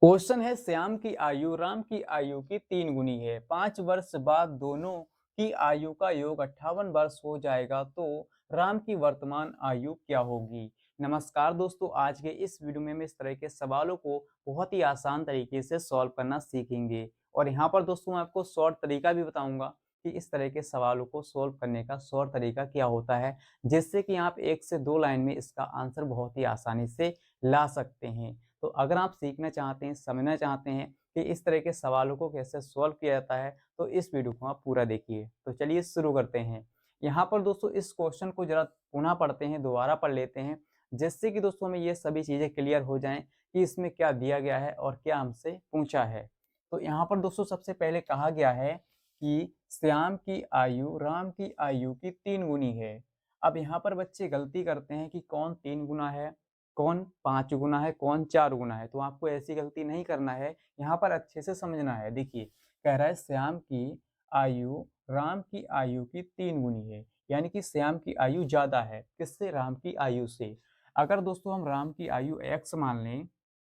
Question है श्याम की आयु राम की आयु की 3 गुनी है। 5 वर्ष बाद दोनों की आयु का योग 58 वर्ष हो जाएगा तो राम की वर्तमान आयु क्या होगी। नमस्कार दोस्तों, आज के इस वीडियो में हम इस तरह के सवालों को बहुत ही आसान तरीके से सॉल्व करना सीखेंगे। और यहाँ पर दोस्तों मैं आपको शॉर्ट तरीका भी बताऊंगा कि इस तरह के सवालों को सॉल्व करने का शॉर्ट तरीका क्या होता है, जिससे कि आप 1 से 2 लाइन में इसका आंसर बहुत ही आसानी से ला सकते हैं। तो अगर आप सीखना चाहते हैं, समझना चाहते हैं कि इस तरह के सवालों को कैसे सॉल्व किया जाता है, तो इस वीडियो को आप पूरा देखिए। तो चलिए शुरू करते हैं। यहाँ पर दोस्तों इस क्वेश्चन को जरा पुनः पढ़ते हैं, दोबारा पढ़ लेते हैं, जिससे कि दोस्तों हमें ये सभी चीज़ें क्लियर हो जाएँ कि इसमें क्या दिया गया है और क्या हमसे पूछा है। तो यहाँ पर दोस्तों सबसे पहले कहा गया है कि श्याम की आयु राम की आयु की 3 गुनी है। अब यहाँ पर बच्चे गलती करते हैं कि कौन 3 गुना है, कौन 5 गुना है, कौन 4 गुना है। तो आपको ऐसी गलती नहीं करना है, यहाँ पर अच्छे से समझना है। देखिए, कह रहा है श्याम की आयु राम की आयु की 3 गुनी है, यानी कि श्याम की आयु ज़्यादा है। किससे? राम की आयु से। अगर दोस्तों हम राम की आयु x मान लें,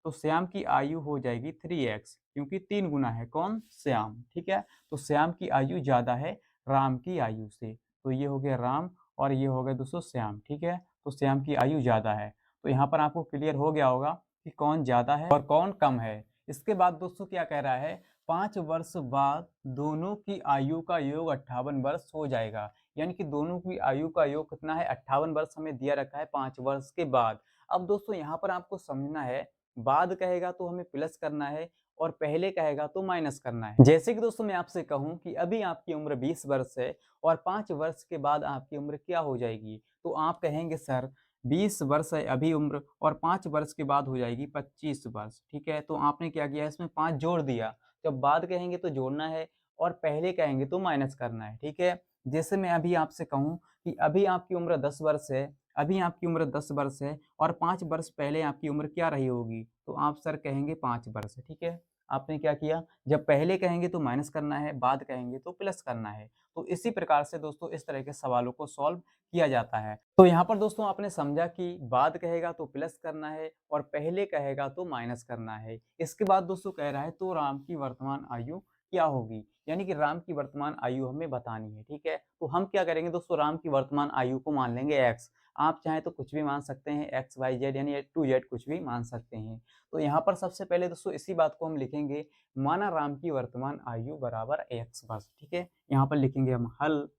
तो श्याम की आयु हो जाएगी 3x, क्योंकि 3 गुना है कौन? श्याम। ठीक है? तो श्याम की आयु ज़्यादा है राम की आयु से। तो ये हो गया राम और ये हो गया दोस्तों श्याम। ठीक है? तो श्याम की आयु ज़्यादा है। तो यहाँ पर आपको क्लियर हो गया होगा कि कौन ज़्यादा है और कौन कम है। इसके बाद दोस्तों क्या कह रहा है? 5 वर्ष बाद दोनों की आयु का योग 58 वर्ष हो जाएगा। यानी कि दोनों की आयु का योग कितना है? 58 वर्ष हमें दिया रखा है 5 वर्ष के बाद। अब दोस्तों यहाँ पर आपको समझना है, बाद कहेगा तो हमें प्लस करना है और पहले कहेगा तो माइनस करना है। जैसे कि दोस्तों मैं आपसे कहूँ कि अभी आपकी उम्र 20 वर्ष है और 5 वर्ष के बाद आपकी उम्र क्या हो जाएगी, तो आप कहेंगे सर 20 वर्ष है अभी उम्र और 5 वर्ष के बाद हो जाएगी 25 वर्ष। ठीक है? तो आपने क्या किया, इसमें 5 जोड़ दिया। जब बाद कहेंगे तो जोड़ना है और पहले कहेंगे तो माइनस करना है। ठीक है? जैसे मैं अभी आपसे कहूँ कि अभी आपकी उम्र 10 वर्ष है, अभी आपकी उम्र 10 वर्ष है और 5 वर्ष पहले आपकी उम्र क्या रही होगी? तो आप सर कहेंगे 5 वर्ष। ठीक है? आपने क्या किया, जब पहले कहेंगे तो माइनस करना है, बाद कहेंगे तो प्लस करना है। तो इसी प्रकार से दोस्तों इस तरह के सवालों को सॉल्व किया जाता है। तो यहाँ पर दोस्तों आपने समझा कि बाद कहेगा तो प्लस करना है और पहले कहेगा तो माइनस करना है। इसके बाद दोस्तों कह रहा है तो राम की वर्तमान आयु क्या होगी, यानी कि राम की वर्तमान आयु हमें बतानी है। ठीक है? तो हम क्या करेंगे दोस्तों, राम की वर्तमान आयु को मान लेंगे x। आप चाहें तो कुछ भी मान सकते हैं, एक्स वाई जेड यानी टू जेड कुछ भी मान सकते हैं। तो यहाँ पर सबसे पहले दोस्तों इसी बात को हम लिखेंगे, माना राम की वर्तमान आयु बराबर x वर्ष। ठीक है? यहाँ पर लिखेंगे हम हल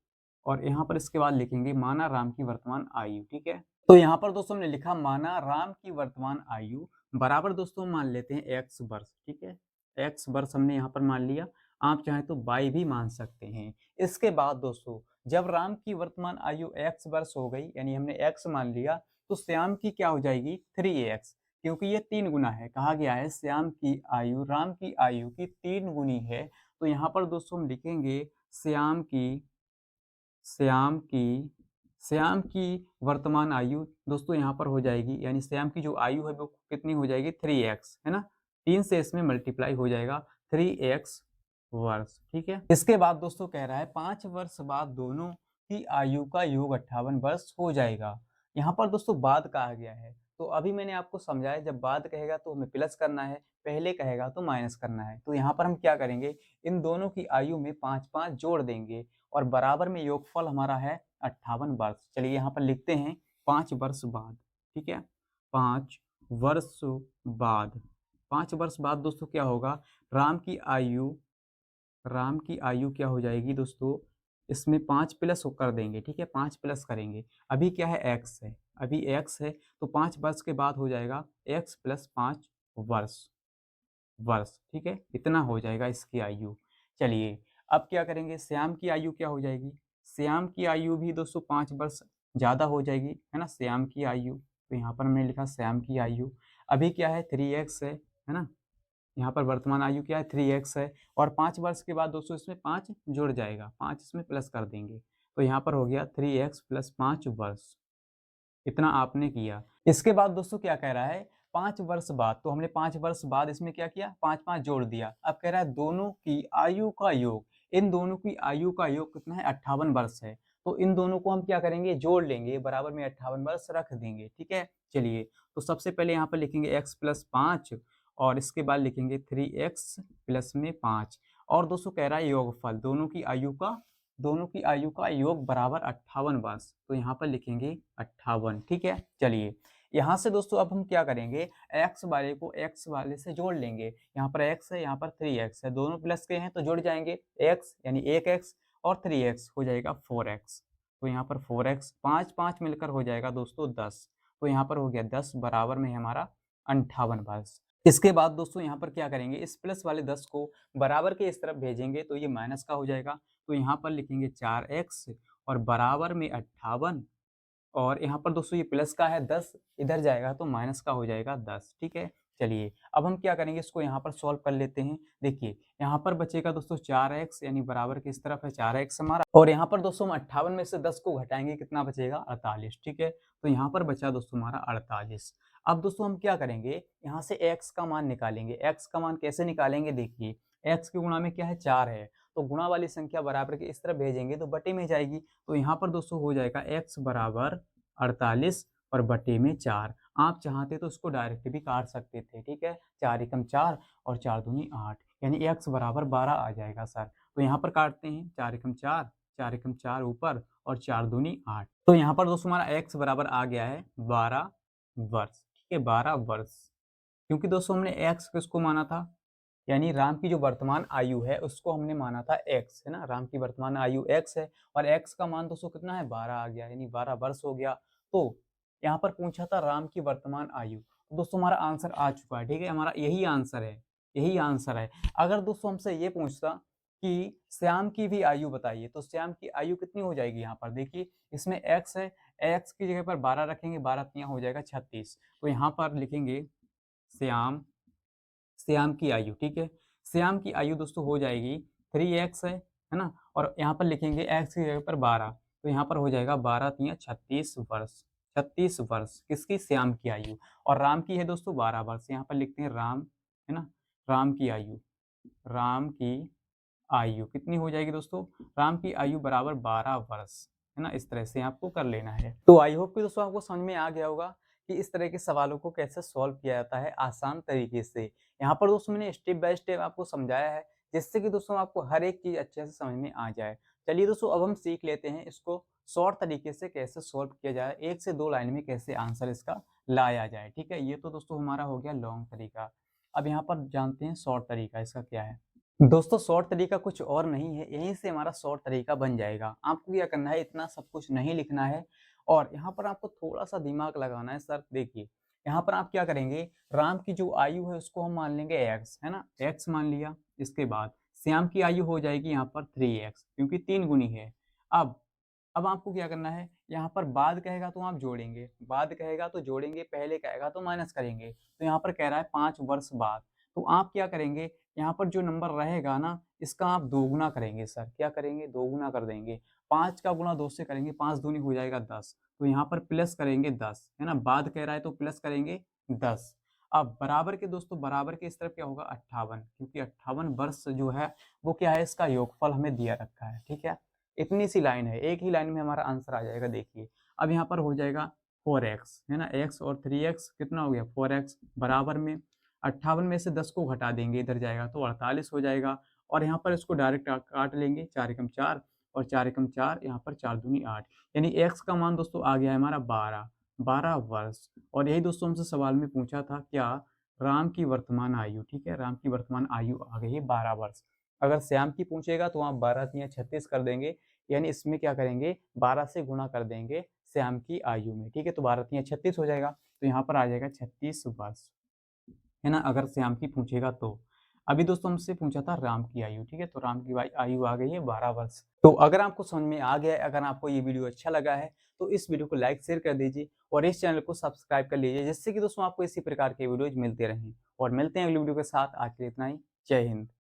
और यहाँ पर इसके बाद लिखेंगे माना राम की वर्तमान आयु। ठीक है? तो यहाँ पर दोस्तों हमने लिखा माना राम की वर्तमान आयु बराबर दोस्तों मान लेते हैं x वर्ष। ठीक है? x वर्ष हमने यहाँ पर मान लिया, आप चाहें तो y भी मान सकते हैं। इसके बाद दोस्तों जब राम की वर्तमान आयु x वर्ष हो गई, यानी हमने x मान लिया, तो श्याम की क्या हो जाएगी? 3x, क्योंकि ये 3 गुना है। कहा गया है श्याम की आयु राम की आयु की 3 गुनी है। तो यहाँ पर दोस्तों हम लिखेंगे श्याम की श्याम की श्याम की वर्तमान आयु दोस्तों यहाँ पर हो जाएगी, यानी श्याम की जो आयु है वो कितनी हो जाएगी? 3x, है ना? 3 से इसमें मल्टीप्लाई हो जाएगा 3x वर्ष। ठीक है? इसके बाद दोस्तों कह रहा है 5 वर्ष बाद दोनों की आयु का योग 58 वर्ष हो जाएगा। यहाँ पर दोस्तों बाद कहा गया है, तो अभी मैंने आपको समझाया जब बाद कहेगा तो हमें प्लस करना है, पहले कहेगा तो माइनस करना है। तो यहाँ पर हम क्या करेंगे, इन दोनों की आयु में 5-5 जोड़ देंगे और बराबर में योगफल हमारा है 58 वर्ष। चलिए यहाँ पर लिखते हैं 5 वर्ष बाद। ठीक है? 5 वर्ष बाद, 5 वर्ष बाद दोस्तों क्या होगा, राम की आयु क्या हो जाएगी दोस्तों, इसमें 5 प्लस कर देंगे। ठीक है? 5 प्लस करेंगे। अभी क्या है? x है, अभी x है, तो 5 वर्ष के बाद हो जाएगा x प्लस 5 वर्ष। ठीक है? इतना हो जाएगा इसकी आयु। चलिए अब क्या करेंगे, श्याम की आयु क्या हो जाएगी? श्याम की आयु भी दोस्तों 5 वर्ष ज़्यादा हो जाएगी, है ना? श्याम की आयु, तो यहाँ पर हमने लिखा श्याम की आयु। अभी क्या है? 3x है ना? यहाँ पर वर्तमान आयु क्या है? 3x है और 5 वर्ष के बाद दोस्तों इसमें 5 जुड़ जाएगा, 5 इसमें प्लस कर देंगे। तो यहाँ पर हो गया 3x प्लस 5 वर्ष। इतना आपने किया। इसके बाद दोस्तों क्या कह रहा है, 5 वर्ष बाद, तो हमने 5 वर्ष बाद इसमें क्या किया, 5-5 जोड़ दिया। अब कह रहा है दोनों की आयु का योग, इन दोनों की आयु का योग कितना है? 58 वर्ष है। तो इन दोनों को हम क्या करेंगे, जोड़ लेंगे, बराबर में 58 वर्ष रख देंगे। ठीक है? चलिए तो सबसे पहले यहाँ पर लिखेंगे x प्लस 5 और इसके बाद लिखेंगे 3x प्लस में 5। और दोस्तों कह रहा है योगफल दोनों की आयु का योग बराबर 58 वर्ष, तो यहाँ पर लिखेंगे 58। ठीक है, चलिए यहाँ से दोस्तों अब हम क्या करेंगे, x वाले को x वाले से जोड़ लेंगे। यहाँ पर x है, यहाँ पर 3x है, दोनों प्लस के हैं तो जुड़ जाएंगे। x यानी 1x और 3x हो जाएगा 4x, तो यहाँ पर 4x 5 5 मिलकर हो जाएगा दोस्तों 10, तो यहाँ पर हो गया 10 बराबर में हमारा 58 वर्ष। इसके बाद दोस्तों यहाँ पर क्या करेंगे, इस प्लस वाले 10 को बराबर के इस तरफ भेजेंगे तो ये माइनस का हो जाएगा, तो यहाँ पर लिखेंगे 4x और बराबर में 58, और यहाँ पर दोस्तों ये प्लस का है 10 इधर जाएगा तो माइनस का हो जाएगा 10। ठीक है, चलिए अब हम क्या करेंगे, इसको यहाँ पर सॉल्व कर लेते हैं। देखिए यहाँ पर बचेगा दोस्तों 4x यानी बराबर किस तरफ है 4x हमारा, और यहाँ पर दोस्तों हम 58 में से 10 को घटाएंगे, कितना बचेगा 48। ठीक है, तो यहाँ पर बचा दोस्तों हमारा 48। अब दोस्तों हम क्या करेंगे, यहाँ से x का मान निकालेंगे। x का मान कैसे निकालेंगे, देखिए x के गुणा में क्या है 4 है, तो गुणा वाली संख्या बराबर के इस तरफ भेजेंगे तो बटे में जाएगी, तो यहाँ पर दोस्तों हो जाएगा x बराबर 48 और बटे में 4। आप चाहते तो इसको डायरेक्ट भी काट सकते थे। ठीक है, 4 एकम 4 और 4 दूनी 8, यानी x बराबर 12 आ जाएगा सर। तो यहाँ पर काटते हैं, 4 एकम 4, 4 एकम 4 ऊपर और 4 दूनी 8, तो यहाँ पर दोस्तों हमारा x बराबर आ गया है 12 वर्ष। ठीक है, 12 वर्ष, क्योंकि दोस्तों हमने x किसको माना था, यानी राम की जो वर्तमान आयु है उसको हमने माना था x, है ना, राम की वर्तमान आयु x है और x का मान दोस्तों कितना है 12 आ गया, यानी 12 वर्ष हो गया। तो यहाँ पर पूछा था राम की वर्तमान आयु, तो दोस्तों हमारा आंसर आ चुका है। ठीक है, हमारा यही आंसर है, यही आंसर है। अगर दोस्तों हमसे ये पूछता कि श्याम की भी आयु बताइए, तो श्याम की आयु कितनी हो जाएगी, यहाँ पर देखिए इसमें x है, x की जगह पर 12 रखेंगे, 12 तियां हो जाएगा 36, तो यहाँ पर लिखेंगे श्याम श्याम की आयु। ठीक है, श्याम की आयु दोस्तों हो जाएगी 3x है ना, और यहाँ पर लिखेंगे x की जगह पर 12, तो यहाँ पर हो जाएगा 12 तियां 36 वर्ष। 36 वर्ष किसकी, श्याम की आयु, और राम की है दोस्तों 12 वर्ष। यहाँ पर लिखते हैं राम, है ना, राम की आयु, राम की आयु कितनी हो जाएगी दोस्तों, राम की आयु बराबर 12 वर्ष, है ना। इस तरह से आपको कर लेना है। तो आई होप कि दोस्तों आपको समझ में आ गया होगा कि इस तरह के सवालों को कैसे सॉल्व किया जाता है आसान तरीके से। यहाँ पर दोस्तों मैंने स्टेप बाय स्टेप आपको समझाया है, जिससे कि दोस्तों आपको हर एक चीज अच्छे से समझ में आ जाए। चलिए दोस्तों अब हम सीख लेते हैं इसको शॉर्ट तरीके से कैसे सॉल्व किया जाए, 1 से 2 लाइन में कैसे आंसर इसका लाया जाए। ठीक है, ये तो दोस्तों हमारा हो गया लॉन्ग तरीका। अब यहाँ पर जानते हैं शॉर्ट तरीका इसका क्या है। दोस्तों शॉर्ट तरीका कुछ और नहीं है, यहीं से हमारा शॉर्ट तरीका बन जाएगा। आपको क्या करना है, इतना सब कुछ नहीं लिखना है और यहाँ पर आपको थोड़ा सा दिमाग लगाना है। सर देखिए यहाँ पर आप क्या करेंगे, राम की जो आयु है उसको हम मान लेंगे x, है ना, x मान लिया। इसके बाद श्याम की आयु हो जाएगी यहाँ पर 3x, क्योंकि 3 गुनी है। अब आपको क्या करना है, यहाँ पर बाद कहेगा तो आप जोड़ेंगे, बाद कहेगा तो जोड़ेंगे, पहले कहेगा तो माइनस करेंगे। तो यहाँ पर कह रहा है 5 वर्ष बाद, तो आप क्या करेंगे, यहाँ पर जो नंबर रहेगा ना इसका आप दोगुना करेंगे। सर क्या करेंगे, दोगुना कर देंगे। 5 का गुणा 2 से करेंगे, 5 दूनी हो जाएगा 10, तो यहाँ पर प्लस करेंगे 10, है ना, बाद कह रहा है तो प्लस करेंगे 10। अब बराबर के दोस्तों, बराबर के इस तरफ क्या होगा 58, क्योंकि 58 वर्ष जो है वो क्या है, इसका योगफल हमें दिया रखा है। ठीक है, इतनी सी लाइन है, एक ही लाइन में हमारा आंसर आ जाएगा। देखिए अब यहाँ पर हो जाएगा 4x, है ना, x और 3x कितना हो गया 4x, बराबर में 58 में से 10 को घटा देंगे, इधर जाएगा तो 48 हो जाएगा। और यहाँ पर इसको डायरेक्ट काट लेंगे, 4 एकम 4 और 4 एकम 4, यहाँ पर 4 दूनी 8, यानी x का मान दोस्तों आ गया है हमारा 12 वर्ष। और यही दोस्तों हमसे सवाल में पूछा था क्या, राम की वर्तमान आयु। ठीक है, राम की वर्तमान आयु आ गई है 12 वर्ष। अगर श्याम की पूछेगा तो आप 12 तियां 36 कर देंगे, यानी इसमें क्या करेंगे 12 से गुणा कर देंगे श्याम की आयु में। ठीक है, तो 12 तियां 36 हो जाएगा, तो यहाँ पर आ जाएगा 36 वर्ष, है ना, अगर श्याम की पूछेगा तो। अभी दोस्तों हमसे पूछा था राम की आयु। ठीक है, तो राम की आयु आ गई है 12 वर्ष। तो अगर आपको समझ में आ गया है, अगर आपको ये वीडियो अच्छा लगा है तो इस वीडियो को लाइक शेयर कर दीजिए और इस चैनल को सब्सक्राइब कर लीजिए, जिससे कि दोस्तों आपको इसी प्रकार के वीडियोज मिलते रहें। और मिलते हैं अगली वीडियो के साथ, आज के लिए इतना ही। जय हिंद।